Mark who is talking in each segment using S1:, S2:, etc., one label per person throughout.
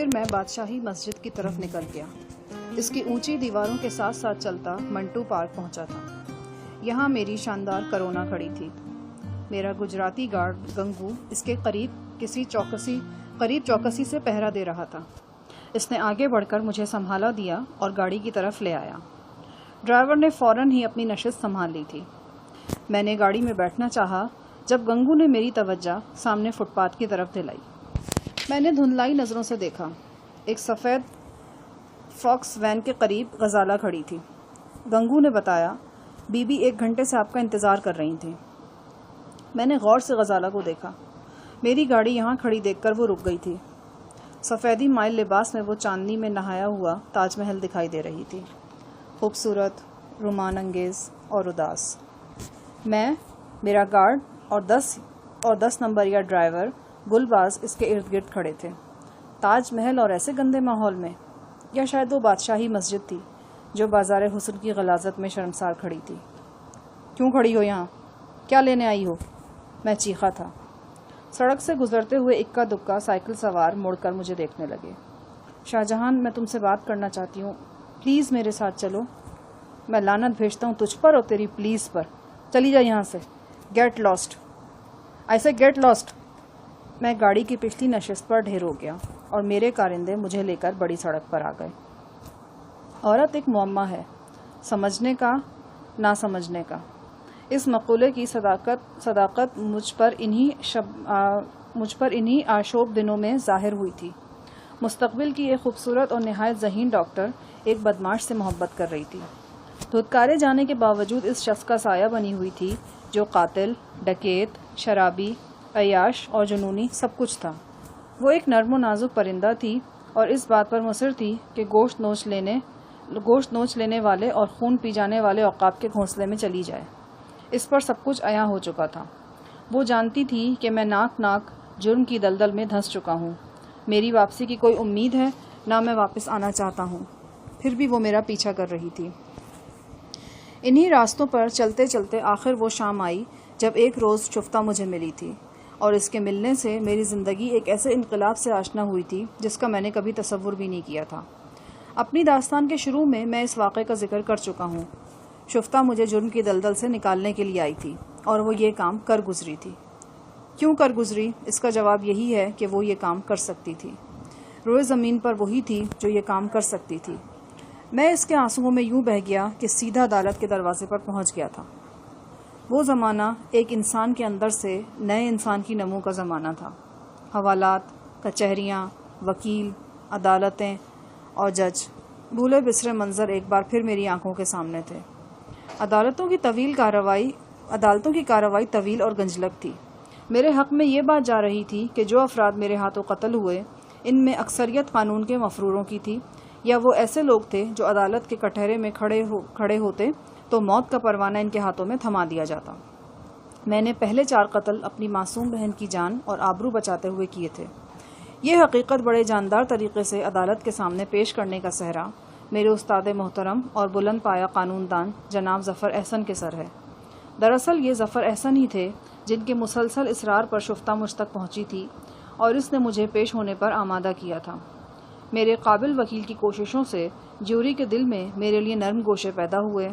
S1: پھر میں بادشاہی مسجد کی طرف نکل گیا۔ اس کی اونچی دیواروں کے ساتھ ساتھ چلتا منٹو پارک پہنچا تھا۔ یہاں میری شاندار کرونا کھڑی تھی۔ میرا گجراتی گارڈ گنگو اس کے قریب چوکسی سے پہرا دے رہا تھا۔ اس نے آگے بڑھ کر مجھے سنبھالا دیا اور گاڑی کی طرف لے آیا۔ ڈرائیور نے فوراً ہی اپنی نشست سنبھال لی تھی۔ میں نے گاڑی میں بیٹھنا چاہا جب گنگو نے میری توجہ سامنے فٹ پاتھ کی طرف دلائی۔ میں نے دھندلائی نظروں سے دیکھا۔ ایک سفید فاکس وین کے قریب غزالہ کھڑی تھی۔ گنگو نے بتایا، بی بی 1 گھنٹے سے آپ کا انتظار کر رہی تھیں۔ میں نے غور سے غزالہ کو دیکھا۔ میری گاڑی یہاں کھڑی دیکھ کر وہ رک گئی تھی۔ سفیدی مائل لباس میں وہ چاندنی میں نہایا ہوا تاج محل دکھائی دے رہی تھی، خوبصورت، رومان انگیز اور اداس۔ میں، میرا گارڈ اور 10 نمبریہ ڈرائیور گل باز اس کے ارد گرد کھڑے تھے۔ تاج محل اور ایسے گندے ماحول میں، یا شاید وہ بادشاہی مسجد تھی جو بازار حسن کی غلاظت میں شرمسار کھڑی تھی۔ کیوں کھڑی ہو یہاں؟ کیا لینے آئی ہو؟ میں چیخا تھا۔ سڑک سے گزرتے ہوئے اکا دکا سائیکل سوار مڑ کر مجھے دیکھنے لگے۔ شاہجہان، میں تم سے بات کرنا چاہتی ہوں، پلیز میرے ساتھ چلو۔ میں لعنت بھیجتا ہوں تجھ پر اور تیری پلیز پر، چلی جا یہاں سے، گیٹ لاسٹ، ایسے گیٹ لاسٹ۔ میں گاڑی کی پچھلی نشست پر ڈھیر ہو گیا اور میرے کارندے مجھے لے کر بڑی سڑک پر آ گئے۔ عورت ایک معمہ ہے، سمجھنے کا، نہ سمجھنے کا۔ اس مقولے کی صداقت مجھ پر انہی آشوب دنوں میں ظاہر ہوئی تھی۔ مستقبل کی ایک خوبصورت اور نہایت ذہین ڈاکٹر ایک بدماش سے محبت کر رہی تھی۔ دھتکارے جانے کے باوجود اس شخص کا سایہ بنی ہوئی تھی جو قاتل، ڈکیت، شرابی، عیاش اور جنونی سب کچھ تھا۔ وہ ایک نرم و نازک پرندہ تھی اور اس بات پر مصر تھی کہ گوشت نوچ لینے والے اور خون پی جانے والے عقاب کے گھونسلے میں چلی جائے۔ اس پر سب کچھ عیاں ہو چکا تھا۔ وہ جانتی تھی کہ میں ناک جرم کی دلدل میں دھنس چکا ہوں۔ میری واپسی کی کوئی امید ہے، نہ میں واپس آنا چاہتا ہوں، پھر بھی وہ میرا پیچھا کر رہی تھی۔ انہی راستوں پر چلتے چلتے آخر وہ شام آئی جب ایک روز شفتہ مجھے ملی تھی، اور اس کے ملنے سے میری زندگی ایک ایسے انقلاب سے آشنا ہوئی تھی جس کا میں نے کبھی تصور بھی نہیں کیا تھا۔ اپنی داستان کے شروع میں اس واقعے کا ذکر کر چکا ہوں۔ شفتہ مجھے جرم کی دلدل سے نکالنے کے لیے آئی تھی اور وہ یہ کام کر گزری تھی۔ کیوں کر گزری؟ اس کا جواب یہی ہے کہ وہ یہ کام کر سکتی تھی۔ روئے زمین پر وہی تھی جو یہ کام کر سکتی تھی۔ میں اس کے آنسوؤں میں یوں بہہ گیا کہ سیدھا عدالت کے دروازے پر پہنچ گیا تھا۔ وہ زمانہ ایک انسان کے اندر سے نئے انسان کی نمو کا زمانہ تھا۔ حوالات، کچہریاں، وکیل، عدالتیں اور جج، بھولے بسرے منظر ایک بار پھر میری آنکھوں کے سامنے تھے۔ عدالتوں کی کارروائی طویل اور گنجلک تھی۔ میرے حق میں یہ بات جا رہی تھی کہ جو افراد میرے ہاتھوں قتل ہوئے، ان میں اکثریت قانون کے مفروروں کی تھی، یا وہ ایسے لوگ تھے جو عدالت کے کٹہرے میں کھڑے ہوتے تو موت کا پروانہ ان کے ہاتھوں میں تھما دیا جاتا۔ میں نے پہلے 4 قتل اپنی معصوم بہن کی جان اور آبرو بچاتے ہوئے کیے تھے۔ یہ حقیقت بڑے جاندار طریقے سے عدالت کے سامنے پیش کرنے کا صحرا میرے استاد محترم اور بلند پایہ قانون دان جناب ظفر احسن کے سر ہے۔ دراصل یہ ظفر احسن ہی تھے جن کے مسلسل اصرار پر شفتہ مجھ تک پہنچی تھی اور اس نے مجھے پیش ہونے پر آمادہ کیا تھا۔ میرے قابل وکیل کی کوششوں سے جیوری کے دل میں میرے لیے نرم گوشے پیدا ہوئے۔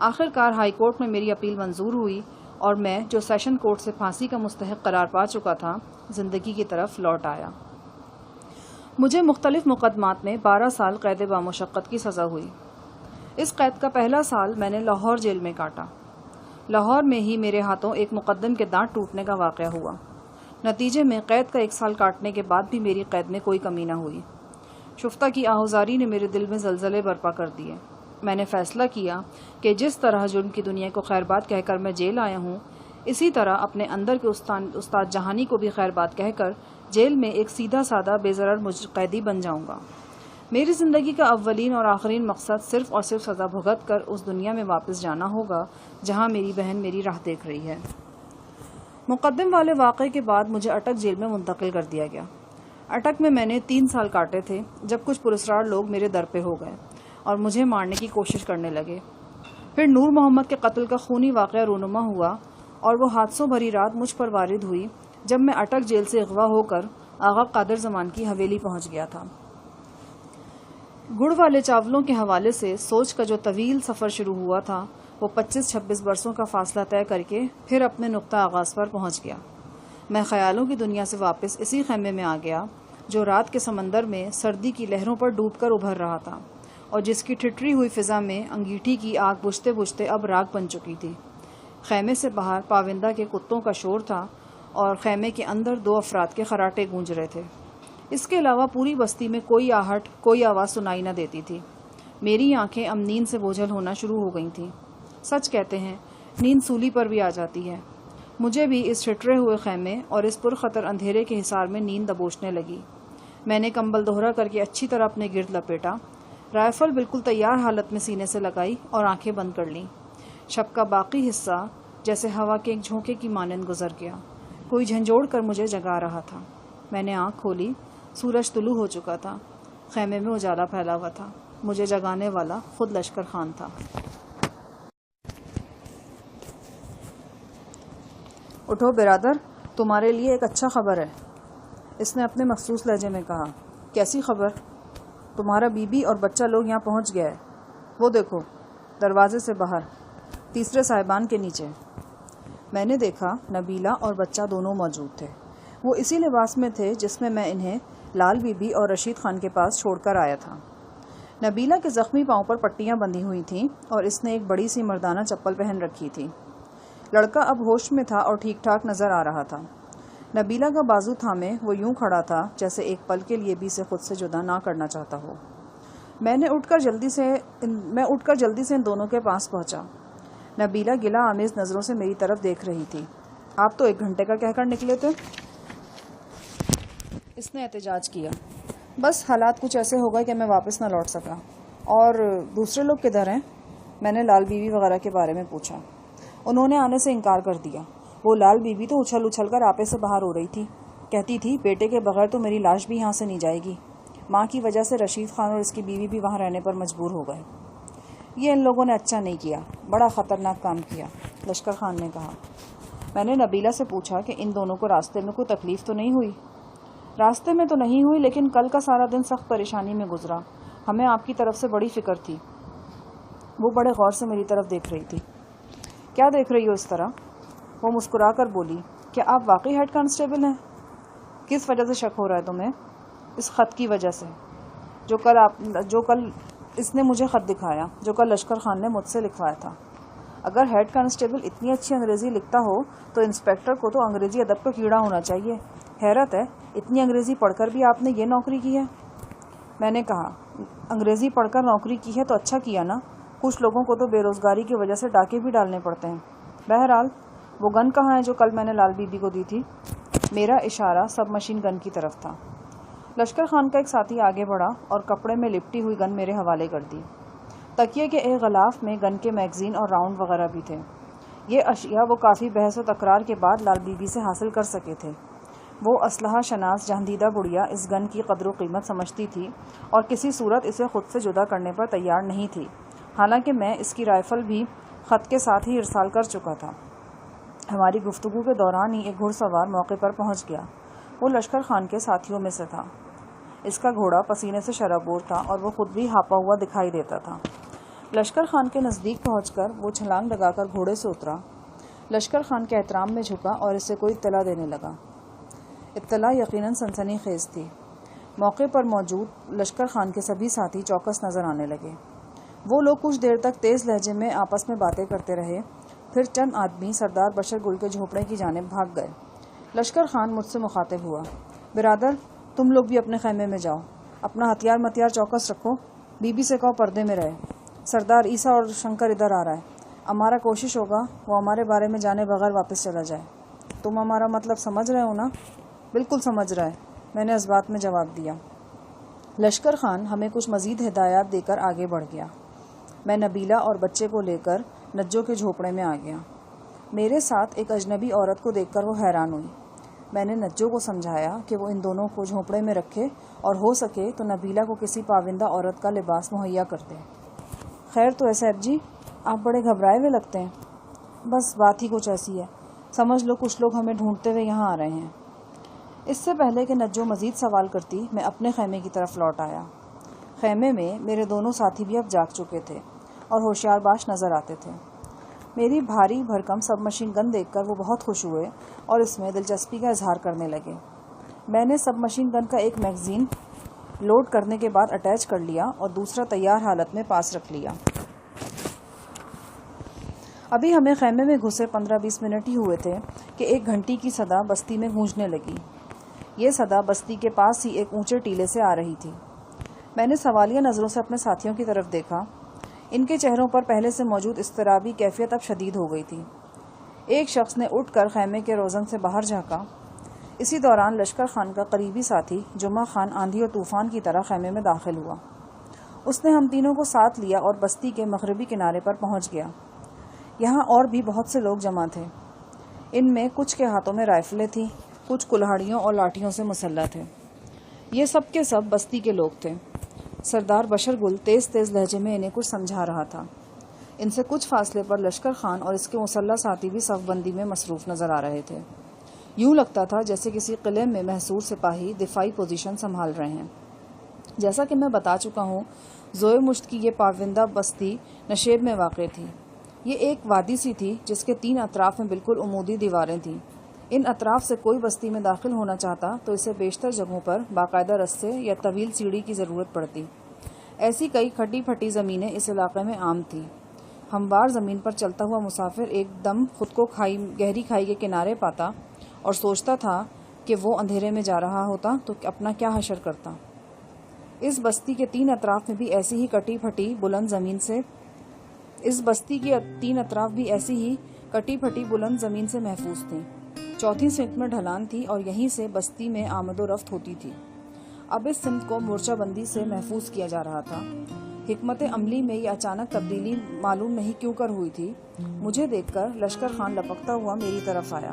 S1: آخر کار ہائی کورٹ میں میری اپیل منظور ہوئی اور میں، جو سیشن کورٹ سے پھانسی کا مستحق قرار پا چکا تھا، زندگی کی طرف لوٹ آیا۔ مجھے مختلف مقدمات میں 12 سال قید بامشقت کی سزا ہوئی۔ اس قید کا پہلا سال میں نے لاہور جیل میں کاٹا۔ لاہور میں ہی میرے ہاتھوں ایک مقدم کے دانت ٹوٹنے کا واقعہ ہوا۔ نتیجے میں قید کا 1 سال کاٹنے کے بعد بھی میری قید میں کوئی کمی نہ ہوئی۔ شفتہ کی آہوزاری نے میرے دل میں زلزلے برپا کر دیے۔ میں نے فیصلہ کیا کہ جس طرح جرم کی دنیا کو خیر بات کہہ کر میں جیل آیا ہوں، اسی طرح اپنے اندر کے استاد جہانی کو بھی خیر بات کہہ کر جیل میں ایک سیدھا سادہ بے ضرر قیدی بن جاؤں گا۔ میری زندگی کا اولین اور آخرین مقصد صرف اور صرف سزا بھگت کر اس دنیا میں واپس جانا ہوگا جہاں میری بہن میری راہ دیکھ رہی ہے۔ مقدم والے واقعے کے بعد مجھے اٹک جیل میں منتقل کر دیا گیا۔ اٹک میں نے 3 سال کاٹے تھے جب کچھ پراسرار لوگ میرے در پہ ہو گئے اور مجھے مارنے کی کوشش کرنے لگے۔ پھر نور محمد کے قتل کا خونی واقعہ رونما ہوا اور وہ حادثوں بھری رات مجھ پر وارد ہوئی جب میں اٹک جیل سے اغوا ہو کر آغا قادر زمان کی حویلی پہنچ گیا تھا۔ گڑ والے چاولوں کے حوالے سے سوچ کا جو طویل سفر شروع ہوا تھا وہ 25-26 برسوں کا فاصلہ طے کر کے پھر اپنے نقطہ آغاز پر پہنچ گیا۔ میں خیالوں کی دنیا سے واپس اسی خیمے میں آ گیا جو رات کے سمندر میں سردی کی لہروں پر ڈوب کر ابھر رہا تھا اور جس کی ٹھٹری ہوئی فضا میں انگیٹھی کی آگ بجھتے بجھتے اب راکھ بن چکی تھی۔ خیمے سے باہر پاوندہ کے کتوں کا شور تھا اور خیمے کے اندر 2 افراد کے خراٹے گونج رہے تھے۔ اس کے علاوہ پوری بستی میں کوئی آہٹ، کوئی آواز سنائی نہ دیتی تھی۔ میری آنکھیں اب نیند سے بوجھل ہونا شروع ہو گئی تھیں۔ سچ کہتے ہیں نیند سولی پر بھی آ جاتی ہے۔ مجھے بھی اس ٹھٹرے ہوئے خیمے اور اس پرخطر اندھیرے کے حصار میں نیند دبوچنے لگی۔ میں نے کمبل دوہرا کر کے اچھی طرح اپنے گرد لپیٹا، رائفل بالکل تیار حالت میں سینے سے لگائی اور آنکھیں بند کر لیں۔ شب کا باقی حصہ جیسے ہوا کے ایک جھونکے کی مانند گزر گیا۔ کوئی جھنجھوڑ کر مجھے جگا رہا تھا۔ میں نے آنکھ کھولی، سورج طلوع ہو چکا تھا، خیمے میں اجالا پھیلا ہوا تھا۔ مجھے جگانے والا خود لشکر خان تھا۔ اٹھو برادر، تمہارے لیے ایک اچھا خبر ہے، اس نے اپنے مخصوص لہجے میں کہا۔ کیسی خبر؟ تمہارا بی بی اور بچہ لوگ یہاں پہنچ گیا ہے، وہ دیکھو دروازے سے باہر، تیسرے صاحبان کے نیچے۔ میں نے دیکھا نبیلہ اور بچہ دونوں موجود تھے۔ وہ اسی لباس میں تھے جس میں میں انہیں لال بی بی اور رشید خان کے پاس چھوڑ کر آیا تھا۔ نبیلہ کے زخمی پاؤں پر پٹیاں بندھی ہوئی تھیں اور اس نے ایک بڑی سی مردانہ چپل پہن رکھی تھی۔ لڑکا اب ہوش میں تھا اور ٹھیک ٹھاک نظر آ رہا تھا۔ نبیلہ کا بازو تھامے وہ یوں کھڑا تھا جیسے ایک پل کے لیے بھی اسے خود سے جدا نہ کرنا چاہتا ہو۔ میں اٹھ کر جلدی سے ان دونوں کے پاس پہنچا۔ نبیلہ گلہ آمیز نظروں سے میری طرف دیکھ رہی تھی۔ آپ تو 1 گھنٹے کا کہہ کر نکلے تھے، اس نے احتجاج کیا۔ بس حالات کچھ ایسے ہو گئے کہ میں واپس نہ لوٹ سکا۔ اور دوسرے لوگ کدھر ہیں؟ میں نے لال بیوی وغیرہ کے بارے میں پوچھا۔ انہوں نے آنے سے انکار کر دیا۔ وہ لال بیوی تو اچھل اچھل کر آپے سے باہر ہو رہی تھی، کہتی تھی بیٹے کے بغیر تو میری لاش بھی یہاں سے نہیں جائے گی۔ ماں کی وجہ سے رشید خان اور اس کی بیوی بھی وہاں رہنے پر مجبور ہو گئے۔ یہ ان لوگوں نے اچھا نہیں کیا، بڑا خطرناک کام کیا، لشکر خان نے کہا۔ میں نے نبیلہ سے پوچھا کہ ان دونوں کو راستے میں کوئی تکلیف تو نہیں ہوئی؟ راستے میں تو نہیں ہوئی، لیکن کل کا سارا دن سخت پریشانی میں گزرا۔ ہمیں آپ کی طرف سے بڑی فکر تھی۔ وہ بڑے غور سے میری طرف دیکھ رہی تھی۔ کیا دیکھ رہی ہو اس طرح؟ وہ مسکرا کر بولی، کیا آپ واقعی ہیڈ کانسٹیبل ہیں؟ کس وجہ سے شک ہو رہا ہے تمہیں؟ اس خط کی وجہ سے، جو کل اس نے مجھے خط دکھایا، جو کل لشکر خان نے مجھ سے لکھوایا تھا۔ اگر ہیڈ کانسٹیبل اتنی اچھی انگریزی لکھتا ہو تو انسپیکٹر کو تو انگریزی ادب کا کیڑا ہونا چاہیے۔ حیرت ہے، اتنی انگریزی پڑھ کر بھی آپ نے یہ نوکری کی ہے؟ میں نے کہا، انگریزی پڑھ کر نوکری کی ہے تو اچھا کیا نا، کچھ لوگوں کو تو بے روزگاری کی وجہ سے ڈاکے بھی ڈالنے پڑتے ہیں۔ بہرحال وہ گن کہاں ہے جو کل میں نے لال بی بی کو دی تھی؟ میرا اشارہ سب مشین گن کی طرف تھا۔ لشکر خان کا ایک ساتھی آگے بڑھا اور کپڑے میں لپٹی ہوئی گن میرے حوالے کر دی۔ تکیے کے ایک غلاف میں گن کے میگزین اور راؤنڈ وغیرہ بھی تھے۔ یہ اشیاء وہ کافی بحث و تکرار کے بعد لال بی بی سے حاصل کر سکے تھے۔ وہ اسلحہ شناس جہاندیدہ بڑھیا اس گن کی قدر و قیمت سمجھتی تھی اور کسی صورت اسے خود سے جدا کرنے پر تیار نہیں تھی، حالانکہ میں اس کی رائفل بھی خط کے ساتھ ہی ارسال کر چکا تھا۔ ہماری گفتگو کے دوران ہی ایک گھڑ سوار موقع پر پہنچ گیا۔ وہ لشکر خان کے ساتھیوں میں سے تھا۔ اس کا گھوڑا پسینے سے شرابور تھا اور وہ خود بھی ہاپا ہوا دکھائی دیتا تھا۔ لشکر خان کے نزدیک پہنچ کر وہ چھلانگ لگا کر گھوڑے سے اترا، لشکر خان کے احترام میں جھکا اور اسے کوئی اطلاع دینے لگا۔ اطلاع یقیناً سنسنی خیز تھی۔ موقع پر موجود لشکر خان کے سبھی ساتھی چوکس نظر آنے لگے۔ وہ لوگ کچھ دیر تک تیز لہجے میں آپس میں باتیں کرتے رہے، پھر چند آدمی سردار بشر گل کے جھونپڑے کی جانب بھاگ گئے۔ لشکر خان مجھ سے مخاطب ہوا، برادر تم لوگ بھی اپنے خیمے میں جاؤ، اپنا ہتھیار متیار چوکس رکھو، بی بی سے کہو پردے میں رہے۔ سردار عیسیٰ اور شنکر ادھر آ رہا ہے، ہمارا کوشش ہوگا وہ ہمارے بارے میں جانے بغیر واپس چلا جائے۔ تم ہمارا مطلب سمجھ رہے ہو نا؟ بالکل سمجھ رہا ہے، میں نے اس بات میں جواب دیا۔ لشکر خان ہمیں کچھ مزید ہدایات دے کر آگے بڑھ گیا۔ میں نبیلہ اور بچے کو لے کر نجو کے جھونپڑے میں آ گیا۔ میرے ساتھ ایک اجنبی عورت کو دیکھ کر وہ حیران ہوئی۔ میں نے نجو کو سمجھایا کہ وہ ان دونوں کو جھونپڑے میں رکھے اور ہو سکے تو نبیلہ کو کسی پابندہ عورت کا لباس مہیا کر دے۔ خیر تو ہے صاحب جی، آپ بڑے گھبرائے ہوئے لگتے ہیں۔ بس بات ہی کچھ ایسی ہے، سمجھ لو کچھ لوگ ہمیں ڈھونڈتے ہوئے یہاں آ رہے ہیں۔ اس سے پہلے کہ نجو مزید سوال کرتی میں اپنے خیمے کی طرف لوٹ آیا۔ خیمے میں میرے دونوں ساتھی بھی اب جاگ چکے تھے اور ہوشیار باش نظر آتے تھے۔ میری بھاری بھرکم سب مشین گن دیکھ کر وہ بہت خوش ہوئے اور اس میں دلچسپی کا اظہار کرنے لگے۔ میں نے سب مشین گن کا ایک میگزین لوڈ کرنے کے بعد اٹیچ کر لیا اور دوسرا تیار حالت میں پاس رکھ لیا۔ ابھی ہمیں خیمے میں گھسے 15-20 منٹ ہی ہوئے تھے کہ ایک گھنٹی کی صدا بستی میں گونجنے لگی۔ یہ صدا بستی کے پاس ہی ایک اونچے ٹیلے سے آ رہی تھی۔ میں نے سوالیہ نظروں سے اپنے ساتھیوں کی طرف دیکھا۔ ان کے چہروں پر پہلے سے موجود اضطرابی کیفیت اب شدید ہو گئی تھی۔ ایک شخص نے اٹھ کر خیمے کے روزن سے باہر جھانکا۔ اسی دوران لشکر خان کا قریبی ساتھی جمعہ خان آندھی اور طوفان کی طرح خیمے میں داخل ہوا۔ اس نے ہم تینوں کو ساتھ لیا اور بستی کے مغربی کنارے پر پہنچ گیا۔ یہاں اور بھی بہت سے لوگ جمع تھے۔ ان میں کچھ کے ہاتھوں میں رائفلیں تھیں، کچھ کلہاڑیوں اور لاٹھیوں سے مسلح تھے۔ یہ سب کے سب بستی کے لوگ تھے۔ سردار بشر گل تیز تیز لہجے میں انہیں کچھ سمجھا رہا تھا۔ ان سے کچھ فاصلے پر لشکر خان اور اس کے مسلح ساتھی بھی صف بندی میں مصروف نظر آ رہے تھے۔ یوں لگتا تھا جیسے کسی قلعے میں محصور سپاہی دفاعی پوزیشن سنبھال رہے ہیں۔ جیسا کہ میں بتا چکا ہوں، زوئے مشت کی یہ پابندہ بستی نشیب میں واقع تھی۔ یہ ایک وادی سی تھی جس کے 3 اطراف میں بالکل عمودی دیواریں تھیں۔ ان اطراف سے کوئی بستی میں داخل ہونا چاہتا تو اسے بیشتر جگہوں پر باقاعدہ رستے یا طویل سیڑھی کی ضرورت پڑتی۔ ایسی کئی کھٹی پھٹی زمینیں اس علاقے میں عام تھیں۔ ہموار زمین پر چلتا ہوا مسافر ایک دم خود کو گہری کھائی کے کنارے پاتا اور سوچتا تھا کہ وہ اندھیرے میں جا رہا ہوتا تو اپنا کیا حشر کرتا۔ اس بستی کے 3 اطراف میں بھی ایسی ہی کٹی پھٹی بلند زمین سے محفوظ تھیں۔ 4 سمت میں ڈھلان تھی اور یہیں سے بستی میں آمد و رفت ہوتی تھی۔ اب اس سمت کو مورچہ بندی سے محفوظ کیا جا رہا تھا۔ حکمت عملی میں یہ اچانک تبدیلی معلوم نہیں کیوں کر ہوئی تھی۔ مجھے دیکھ کر لشکر خان لپکتا ہوا میری طرف آیا۔